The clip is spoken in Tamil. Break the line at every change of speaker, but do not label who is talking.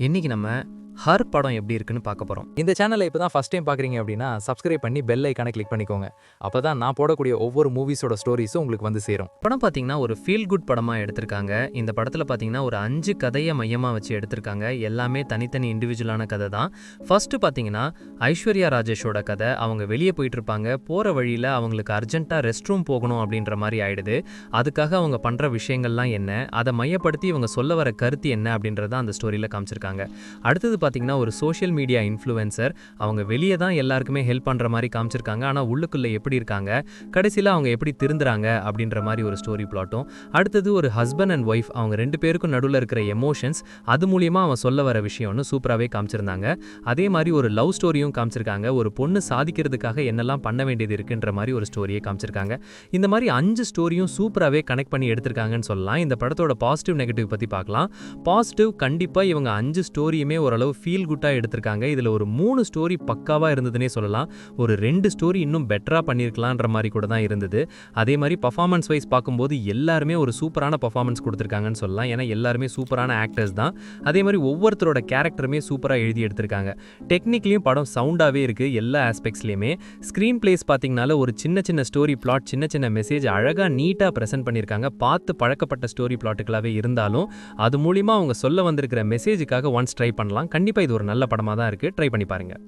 இன்னைக்கு நம்ம ஹர் படம் எப்படி இருக்குன்னு பார்க்க போறோம்.
இந்த சேனலை இப்போ தான் ஃபஸ்ட் டைம் பார்க்குறீங்க அப்படின்னா சப்ஸ்கிரைப் பண்ணி பெல் ஐக்கானை கிளிக் பண்ணிக்கோங்க. அப்போ தான் நான் போடக்கூடிய ஒவ்வொரு மூவிஸோட ஸ்டோரிஸும் உங்களுக்கு வந்து சேரும்.
படம் பார்த்தீங்கன்னா ஒரு ஃபீல் குட் படமா எடுத்திருக்காங்க. இந்த படத்தில் பார்த்தீங்கன்னா ஒரு 5 கதையை மையமாக வச்சு எடுத்திருக்காங்க. எல்லாமே தனித்தனி இண்டிவிஜுவலான கதை தான். ஃபர்ஸ்ட் பார்த்தீங்கன்னா ஐஸ்வர்யா ராஜேஷோட கதை. அவங்க வெளியே போயிட்டு இருப்பாங்க. போகிற வழியில் அவங்களுக்கு அர்ஜென்ட்டாக ரெஸ்ட் ரூம் போகணும் அப்படின்ற மாதிரி ஆயிடுது. அதுக்காக அவங்க பண்ணுற விஷயங்கள்லாம் என்ன, அதை மையப்படுத்தி இவங்க சொல்ல வர கருத்து என்ன அப்படின்றத அந்த ஸ்டோரியில் காமிச்சிருக்காங்க. அடுத்தது பார்த்தீங்கன்னா ஒரு சோஷியல் மீடியா இன்ஃப்ளூயன்சர். அவங்க வெளியே தான் எல்லாருக்குமே ஹெல்ப் பண்ணுற மாதிரி காமிச்சிருக்காங்க. ஆனால் உள்ளுக்குள்ளே எப்படி இருக்காங்க, கடைசியில் அவங்க எப்படி திருந்துறாங்க அப்படின்ற மாதிரி ஒரு ஸ்டோரி பிளாட்டும். அடுத்தது ஒரு ஹஸ்பண்ட் அண்ட் ஒய்ஃப், அவங்க 2 பேருக்கும் நடுவில் இருக்கிற எமோஷன்ஸ், அது மூலியமாக அவன் சொல்ல வர விஷயம்னு சூப்பராகவே காமிச்சிருந்தாங்க. அதே மாதிரி ஒரு லவ் ஸ்டோரியும் காமிச்சிருக்காங்க. ஒரு பொண்ணு சாதிக்கிறதுக்காக என்னெல்லாம் பண்ண வேண்டியது இருக்குன்ற மாதிரி ஒரு ஸ்டோரியை காமிச்சிருக்காங்க. இந்த மாதிரி 5 ஸ்டோரியும் சூப்பராகவே கனெக்ட் பண்ணி எடுத்திருக்காங்கன்னு சொல்லலாம். இந்த படத்தோட பாசிட்டிவ் நெகட்டிவ் பற்றி பார்க்கலாம். பாசிட்டிவ், கண்டிப்பாக இவங்க 5 ஸ்டோரியுமே ஓரளவு ஃபீல் குட்டாக எடுத்திருக்காங்க. இதில் ஒரு 3 ஸ்டோரி பக்காவாக இருந்ததுன்னே சொல்லலாம். ஒரு 2 ஸ்டோரி இன்னும் பெட்டராக பண்ணியிருக்கலான்ற மாதிரி கூட தான் இருந்தது. அதே மாதிரி பர்ஃபார்மன்ஸ் வைஸ் பார்க்கும்போது எல்லாருமே ஒரு சூப்பரான பர்ஃபார்மன்ஸ் கொடுத்துருக்காங்கன்னு சொல்லலாம். ஏன்னா எல்லாருமே சூப்பரான ஆக்டர்ஸ் தான். அதே மாதிரி ஒவ்வொருத்தரோட கேரக்டருமே சூப்பராக எழுதி எடுத்திருக்காங்க. டெக்னிக்லையும் படம் சவுண்டாகவே இருக்குது எல்லா ஆஸ்பெக்ட்ஸ்லையுமே. ஸ்க்ரீன் பிளேஸ் பார்த்தீங்கனால ஒரு சின்ன சின்ன ஸ்டோரி பிளாட், சின்ன சின்ன மெசேஜ் அழகாக நீட்டாக ப்ரெசென்ட் பண்ணியிருக்காங்க. பார்த்து பழக்கப்பட்ட ஸ்டோரி பிளாட்டுகளாகவே இருந்தாலும் அது மூலிமா அவங்க சொல்ல வந்திருக்கிற மெசேஜுக்காக ஒன்ஸ் ட்ரை பண்ணலாம். கண்டிப்பாக இது ஒரு நல்ல படமாக தான் இருக்குது. ட்ரை பண்ணி பாருங்கள்.